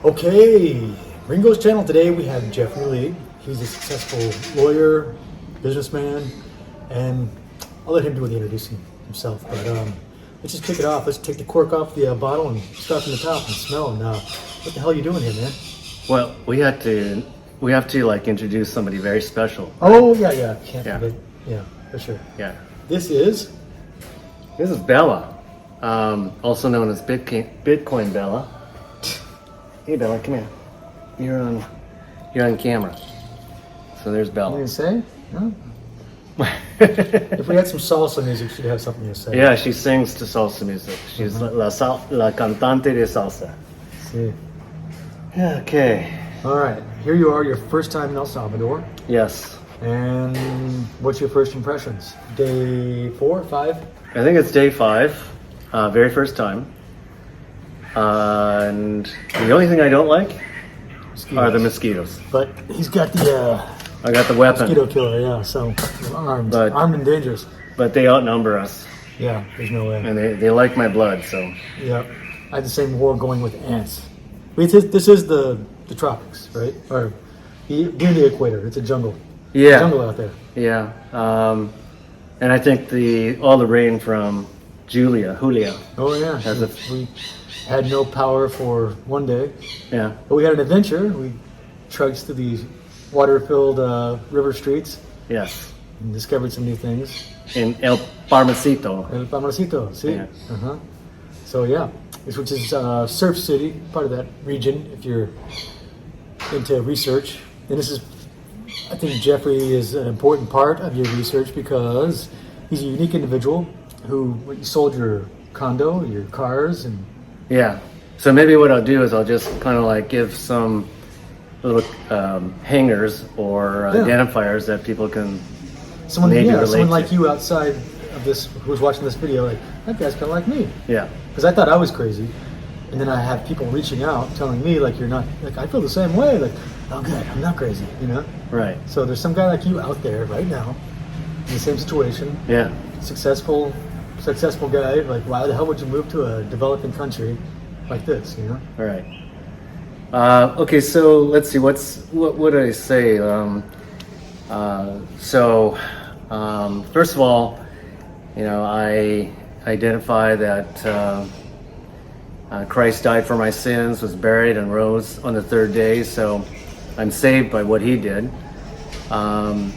Okay, Ringo's channel today we have Jeffrey Lee. He's a successful lawyer, businessman, and I'll let him do the introducing himself. But let's just kick it off. Let's take the cork off the bottle and start from the top and smell. And what the hell are you doing here, man? Well, we have to like introduce somebody very special. Oh yeah, can't Yeah. forget. Yeah, for sure. Yeah, This is this is Bella, also known as Bitcoin Bella. Hey Bella, come here. You're on camera. So there's what Bella. you say? No? If we had some salsa music, she'd have something to say. Yeah, she sings to salsa music. She's la cantante de salsa. See. Yeah, okay. All right, here you are, your first time in El Salvador. Yes, And what's your first impressions? Day 4, 5? I think it's day 5, very first time. And the only thing I don't like are the mosquitoes. But he's got the I got the weapon, mosquito killer, yeah. So armed and dangerous. but they outnumber us, Yeah, there's no way. and they like my blood. So Yeah, I had the same war going with ants. This is the tropics, right? Or near the equator. It's a jungle. yeah, Jungle out there. yeah. And I think all the rain from Julia, Oh yeah. Has a- We had no power for one day, yeah, but we had an adventure. We trudged through these water-filled river streets yes, and discovered some new things. in El Parmacito. El Pamarcito, see? Yeah. Uh-huh. So yeah, which is Surf City, part of that region if you're into research. And this is, I think Jeffrey is an important part of your research because he's a unique individual who sold your condo, your cars, and Yeah. So maybe what I'll do is I'll just kind of like give some little hangers or Yeah. identifiers that people can someone, maybe relate someone to. like you outside of this who's watching this video, like, that guy's kind of like me. Yeah. Because I thought I was crazy. And then I have people reaching out telling me, like, you're not, like, I feel the same way. Like, oh, good, I'm not crazy, you know? Right. So there's some guy like you out there right now in the same situation, Yeah. successful guy. Like, why the hell would you move to a developing country like this, you know? All right. Okay. So let's see. What would I say? First of all, I identify that Christ died for my sins, was buried, and rose on the third day. So I'm saved by what He did. And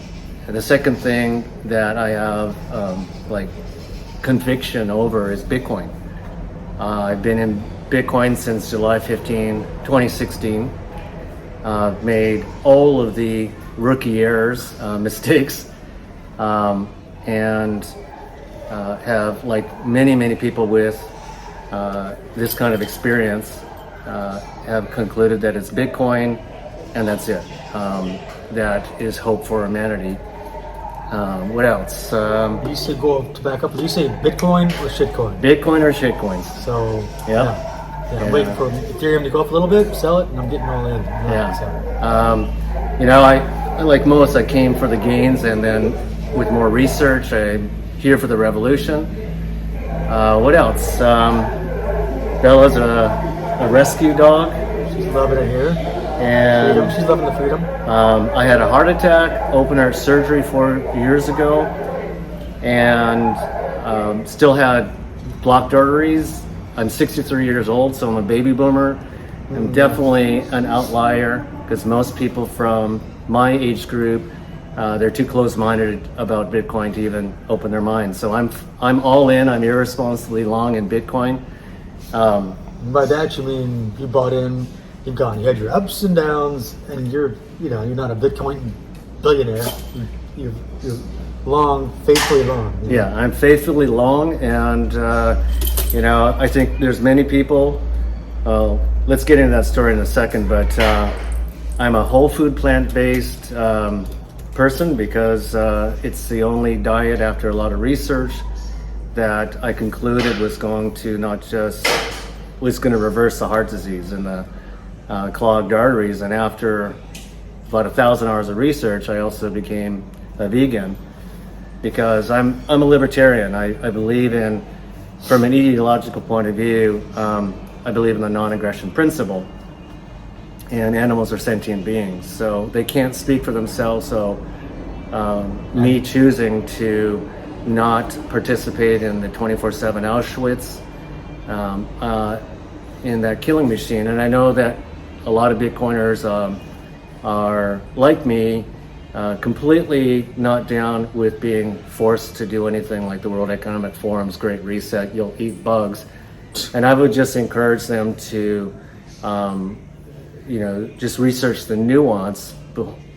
the second thing that I have like conviction over is Bitcoin. I've been in Bitcoin since July 15, 2016. Made all of the rookie errors, mistakes, and have, like many people with this kind of experience, have concluded that it's Bitcoin and that's it. That is hope for humanity. What else? You said to back up. Did you say Bitcoin or shitcoin? Bitcoin or shitcoins. So, Yep. yeah. I'm waiting for Ethereum to go up a little bit, sell it, and I'm getting all in. Yeah. So, I like most, I came for the gains, and then with more research, I'm here for the revolution. What else? Bella's a rescue dog, she's loving it here. and Freedom. She's loving the freedom. I had a heart attack, open heart surgery 4 years ago, and still had blocked arteries. I'm 63 years old, so I'm a baby boomer. I'm definitely an outlier because most people from my age group, they're too close-minded about Bitcoin to even open their minds. So I'm all in. I'm irresponsibly long in Bitcoin. By that you mean you bought in, you've gone, you had your ups and downs, and you're not a Bitcoin billionaire. You're long, faithfully long. You know? Yeah, I'm faithfully long, and I think there's many people. Let's get into that story in a second, but I'm a whole food, plant-based person because it's the only diet after a lot of research that I concluded was going to reverse the heart disease and the clogged arteries. And after about 1,000 hours of research, I also became a vegan because I'm a libertarian. I believe in, from an ideological point of view, I believe in the non-aggression principle. and animals are sentient beings, so they can't speak for themselves. So me choosing to not participate in the 24/7 Auschwitz, in that killing machine. And I know that a lot of Bitcoiners are like me, completely not down with being forced to do anything like the World Economic Forum's Great Reset, you'll eat bugs. And I would just encourage them to, just research the nuance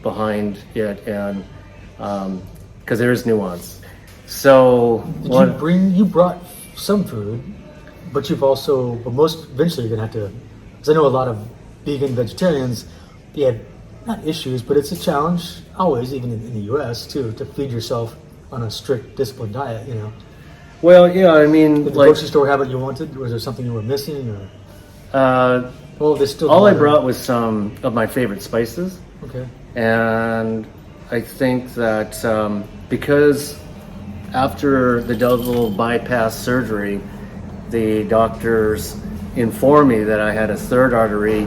behind it, and because there is nuance. So you brought some food, but most eventually you're gonna have to, because I know a lot of vegan vegetarians, they have not issues, but it's a challenge always, even in the U.S. too, to feed yourself on a strict disciplined diet. Well, yeah, I mean, did the grocery store have what you wanted? Was there something you were missing, or? There's still. All I brought was some of my favorite spices. Okay. And I think that because after the double bypass surgery, the doctors informed me that I had a third artery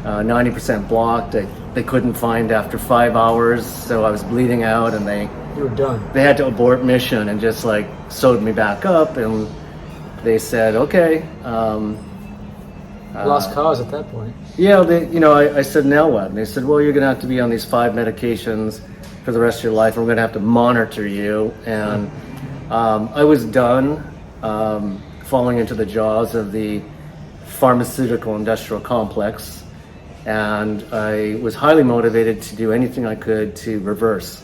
90% blocked. They couldn't find after 5 hours, so I was bleeding out, and you were done. They had to abort mission and just like sewed me back up, and they said, okay. Lost cause at that point. Yeah, I said, now what? And they said, well, you're going to have to be on these 5 medications for the rest of your life, and we're going to have to monitor you. And I was done falling into the jaws of the pharmaceutical industrial complex, and I was highly motivated to do anything I could to reverse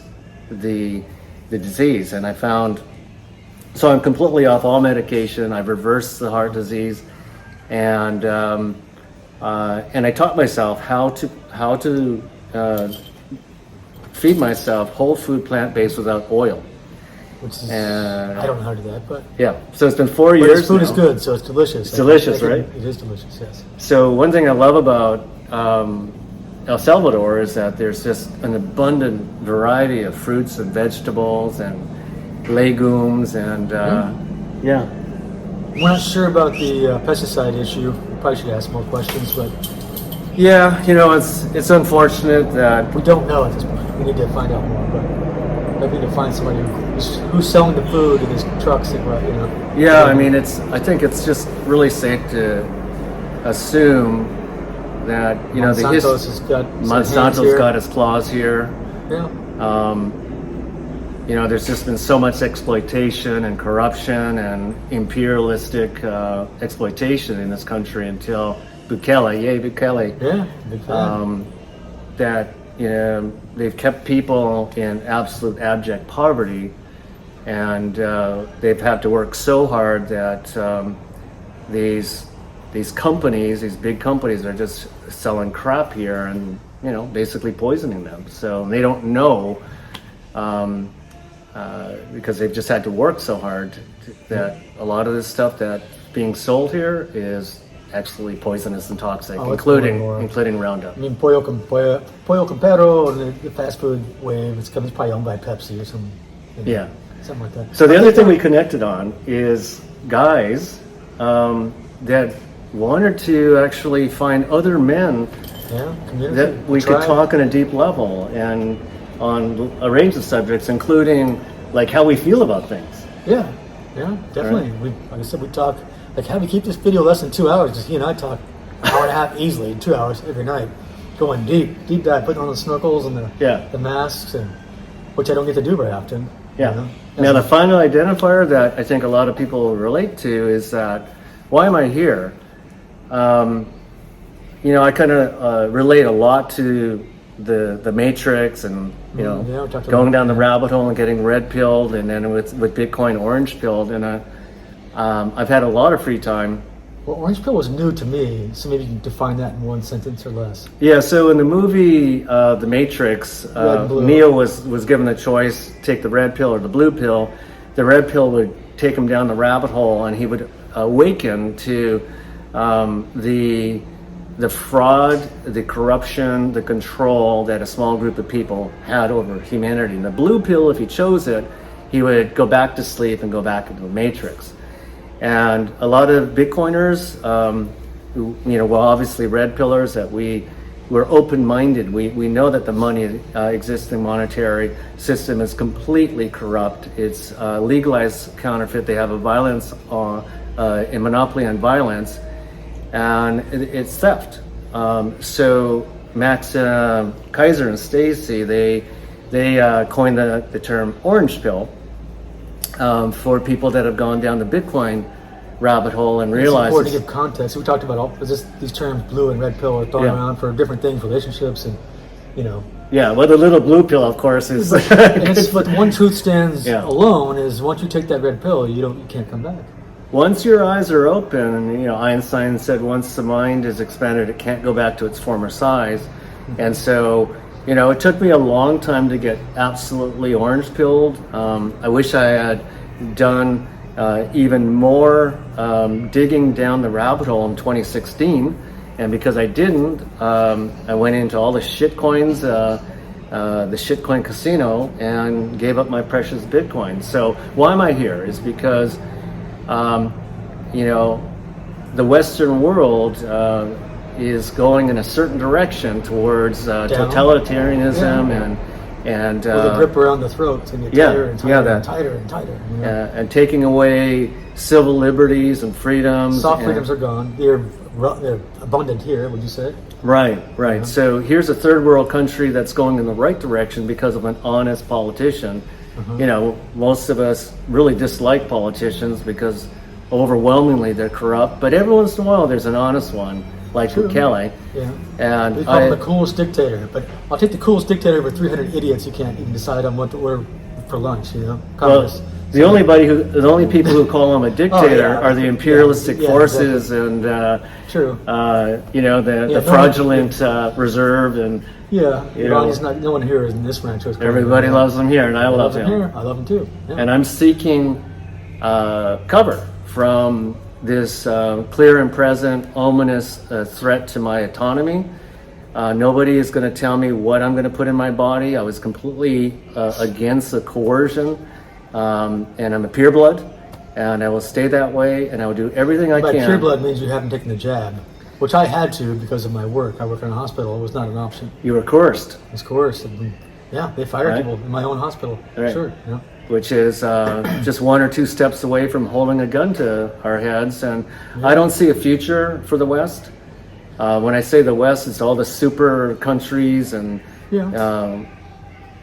the disease. And I found, so I'm completely off all medication. I've reversed the heart disease, and I taught myself how to feed myself whole food, plant-based, without oil. Which is, I don't know how to do that, but yeah. So it's been 4 years. This food now. Is good, so it's delicious. It's delicious, right? It is delicious, yes. So one thing I love about El Salvador is that there's just an abundant variety of fruits and vegetables and legumes, and yeah. We're not sure about the pesticide issue. We probably should ask more questions, but yeah, it's unfortunate that we don't know at this point. We need to find out more, but maybe to find somebody who's selling the food in his trucks, and Yeah, I mean, I think it's just really safe to assume that Monsanto's got his claws here. Yeah. There's just been so much exploitation and corruption and imperialistic exploitation in this country until Bukele, yeah, big fan. that they've kept people in absolute abject poverty, and they've had to work so hard that these companies, these big companies, are just selling crap here and basically poisoning them. So they don't know. Because they've just had to work so hard that a lot of this stuff that's being sold here is absolutely poisonous and toxic, including Roundup. I mean, Pollo Campero and the fast food wave, it's probably owned by Pepsi or something. Yeah. Something like that. So the other thing we connected on is guys that wanted to actually find other men that we could talk on a deep level and on a range of subjects, including like how we feel about things. Yeah, definitely. Right. Like I said, we talk, like, how do we keep this video less than 2 hours? Just he and I talk an hour and a half easily in 2 hours every night, going deep dive, putting on the snorkels and the masks, and which I don't get to do very often. Yeah. Now the final identifier that I think a lot of people relate to is that, why am I here? I kind of relate a lot to the Matrix, and going down the rabbit hole and getting red pilled, and then with Bitcoin orange pilled, and I've had a lot of free time. Well, orange pill was new to me, so maybe you can define that in one sentence or less. Yeah, so in the movie The Matrix, Neo was given the choice, take the red pill or the blue pill. The red pill would take him down the rabbit hole, and he would awaken to the fraud, the corruption, the control that a small group of people had over humanity. And the blue pill, if he chose it, he would go back to sleep and go back into the Matrix. And a lot of Bitcoiners, obviously red pillars, that we we're open-minded. We know that the money existing monetary system is completely corrupt. It's legalized counterfeit. They have a a monopoly on violence, and it's theft. So Max Kaiser and Stacy, they coined the term orange pill for people that have gone down the Bitcoin rabbit hole and realized. It's important to give context. We talked about these terms, blue and red pill, are thrown around for different things, relationships, and Yeah, well, the little blue pill, of course, is. But one truth stands alone: is once you take that red pill, you can't come back. Once your eyes are open, Einstein said, once the mind is expanded, it can't go back to its former size. And so, it took me a long time to get absolutely orange pilled. I wish I had done even more digging down the rabbit hole in 2016. And because I didn't, I went into all the shit coins, the shitcoin casino, and gave up my precious Bitcoin. So why am I here? Is because the Western world is going in a certain direction towards totalitarianism and with a grip around the throat, and get tighter and tighter and tighter and tighter. And taking away civil liberties and freedoms. Soft freedoms are gone. They're abundant here, would you say? Right. Yeah. So here's a third world country that's going in the right direction because of an honest politician. Most of us really dislike politicians because overwhelmingly they're corrupt, but every once in a while there's an honest one, like Kelly. Yeah. And they call him the coolest dictator, but I'll take the coolest dictator over 300 idiots who can't even decide on what to order for lunch, Congress. Well, the only people who call him a dictator are the imperialistic forces, exactly. And true. The fraudulent reserve, and no one here in this rancho. Everybody loves him here, and I love him. I love him too. Yeah. And I'm seeking cover from this clear and present ominous threat to my autonomy. Nobody is going to tell me what I'm going to put in my body. I was completely against the coercion. And I'm a pureblood, and I will stay that way, and I will do everything I can. Pureblood means you haven't taken the jab, which I had to because of my work. I work in a hospital. It was not an option. You were coerced. I was coerced. They fired people in my own hospital. Right. Sure. Yeah. Which is just one or two steps away from holding a gun to our heads. And I don't see a future for the West. When I say the West, it's all the super countries and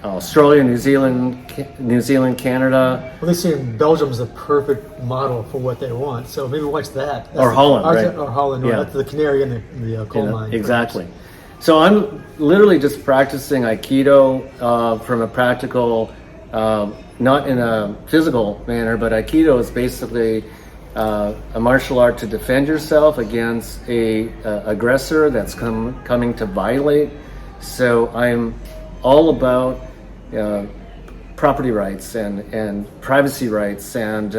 Australia, New Zealand, Canada. Well, they say Belgium's the perfect model for what they want. So maybe watch that. Or Holland, right? Or Holland. Yeah. That's the canary in the coal mine. Exactly. So I'm literally just practicing Aikido from a practical, not in a physical manner, but Aikido is basically a martial art to defend yourself against a aggressor that's coming to violate. So I'm all about property rights and privacy rights, and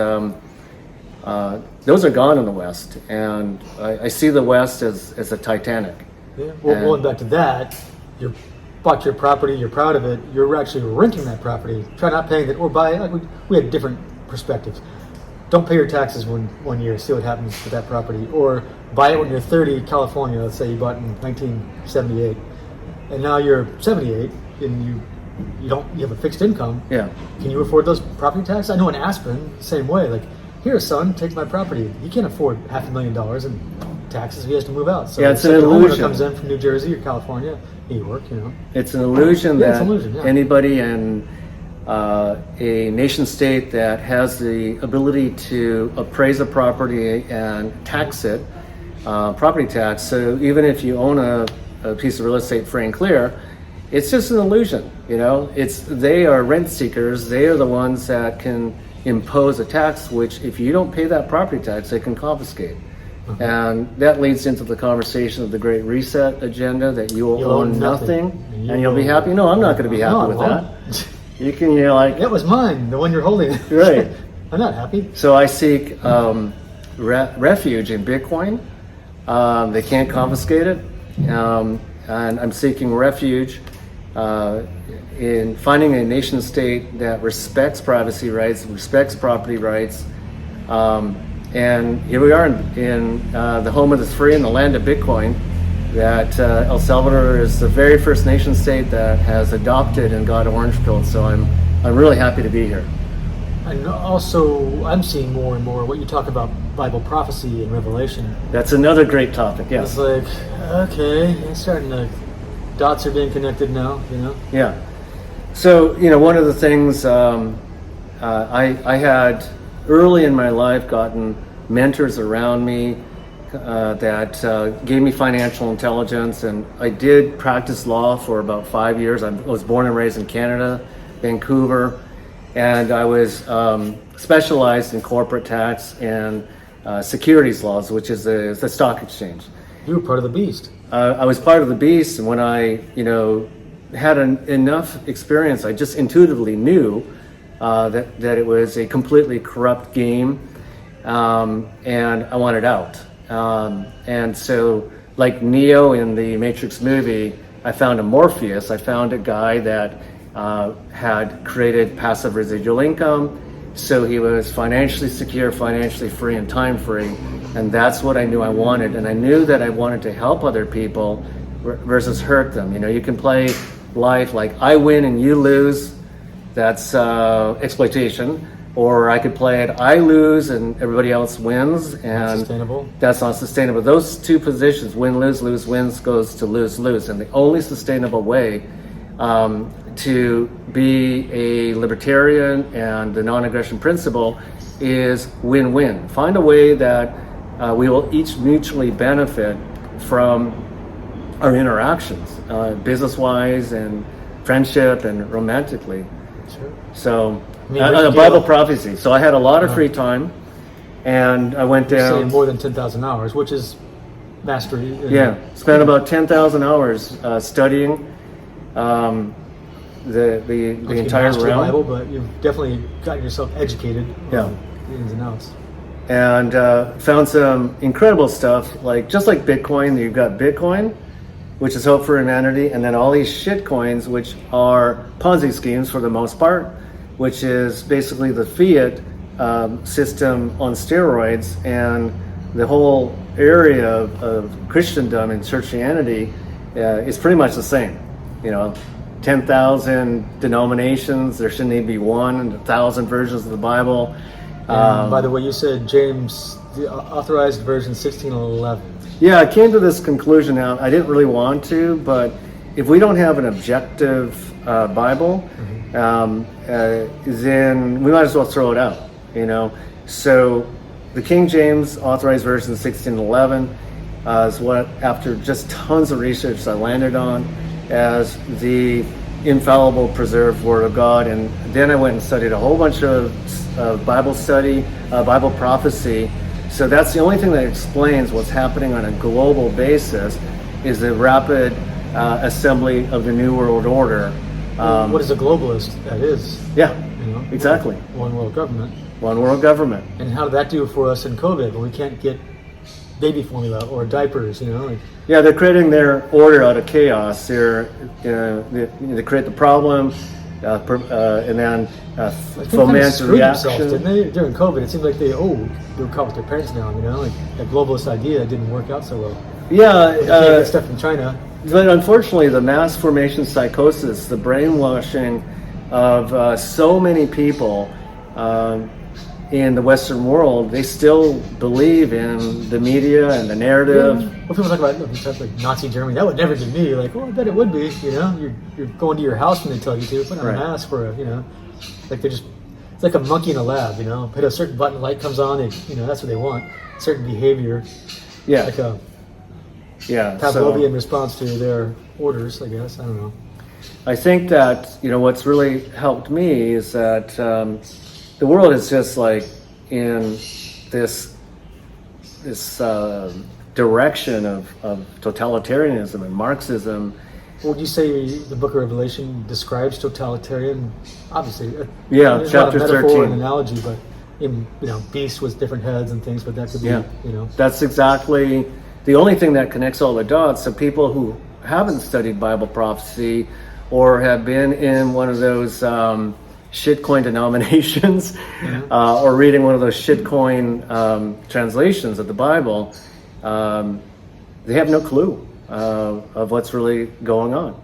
those are gone in the West. And I see the West as a Titanic. Yeah. Well, going back to that, you bought your property, you're proud of it, you're actually renting that property. Try not paying it, or buy it. We had different perspectives. Don't pay your taxes one year, see what happens with that property. Or buy it when you're 30, California, let's say you bought it in 1978, and now you're 78, and you have a fixed income. Yeah. Can you afford those property taxes? I know in Aspen, same way. Like, here, son, take my property. He can't afford $500,000 in taxes. He has to move out. So it's an illusion. Comes in from New Jersey or California, New York, It's an illusion that it's an illusion, anybody in a nation state that has the ability to appraise a property and tax it, property tax. So even if you own a piece of real estate free and clear, it's just an illusion, they are rent seekers. They are the ones that can impose a tax, which if you don't pay that property tax, they can confiscate. And that leads into the conversation of the Great Reset agenda, that you will own nothing and you'll be happy. No, I'm not going to be happy with that. You can, that was mine, the one you're holding. Right. I'm not happy. So I seek refuge in Bitcoin. They can't confiscate it. And I'm seeking refuge in finding a nation state that respects privacy rights, respects property rights. And here we are in the home of the free and the land of Bitcoin. that El Salvador is the very first nation state that has adopted and got orange pilled. So I'm really happy to be here. And also, I'm seeing more and more what you talk about Bible prophecy and Revelation. That's another great topic. Yeah. It's like, okay, it's starting to, dots are being connected now, you know? Yeah. So, one of the things I had early in my life gotten mentors around me that gave me financial intelligence, and I did practice law for about 5 years. I was born and raised in Canada, Vancouver, and I was specialized in corporate tax and securities laws, which is the stock exchange. You were part of the beast. I was part of the beast, and when I, had enough experience, I just intuitively knew that it was a completely corrupt game, and I wanted out. And so, like Neo in the Matrix movie, I found a Morpheus. I found a guy that had created passive residual income, so he was financially secure, financially free, and time free. And that's what I knew I wanted. And I knew that I wanted to help other people versus hurt them. You can play life like I win and you lose. That's exploitation. Or I could play it I lose and everybody else wins. And sustainable. That's not sustainable. Those two positions, win, lose, lose, wins, goes to lose, lose. And the only sustainable way to be a libertarian and the non-aggression principle is win-win. Find a way that we will each mutually benefit from our interactions, business-wise and friendship and romantically. Sure. So, Bible prophecy. So I had a lot of free time, and I went down. You're saying more than 10,000 hours, which is mastery. Yeah, spent about 10,000 hours studying the entire realm. Bible, but you've definitely gotten yourself educated on the ins and outs. And found some incredible stuff, just like Bitcoin. You've got Bitcoin, which is hope for humanity, and then all these shit coins, which are Ponzi schemes for the most part, which is basically the fiat system on steroids. And the whole area of Christendom and Churchianity is pretty much the same. 10,000 denominations. There shouldn't even be one. 1,000 versions of the Bible. By the way, you said James, the authorized version 1611. Yeah, I came to this conclusion now. I didn't really want to, but if we don't have an objective Bible, then we might as well throw it out, So the King James authorized version 1611 is what, after just tons of research, I landed on as the infallible preserved Word of God. And then I went and studied a whole bunch of Bible study, Bible prophecy. So that's the only thing that explains what's happening on a global basis is the rapid assembly of the New World Order. What is a globalist? That is. Yeah, exactly. One world government. One world government. And how did that do for us in COVID when we can't get baby formula or diapers, Yeah, they're creating their order out of chaos. They create the problem, and then foment the reaction. Didn't they? During COVID, it seemed like they were caught with their parents now, like that globalist idea didn't work out so well. Yeah. They can't get stuff from China. But unfortunately, the mass formation psychosis, the brainwashing of so many people in the Western world, they still believe in the media and the narrative. Yeah. Well, people talk about like Nazi Germany. That would never be me. I bet it would be. You're going to your house when they tell you to put on a mask for like it's like a monkey in a lab. Hit a certain button, light comes on. That's what they want. Certain behavior. Yeah. Like a Pavlovian response to their orders, I guess. I don't know. I think that what's really helped me is that the world is just like in this direction of totalitarianism and Marxism. Would you say the Book of Revelation describes totalitarian? Obviously, chapter not a metaphor 13. and analogy, but beasts with different heads and things. But that could be, That's exactly the only thing that connects all the dots. So people who haven't studied Bible prophecy or have been in one of those shitcoin denominations or reading one of those shitcoin translations of the Bible, they have no clue of what's really going on.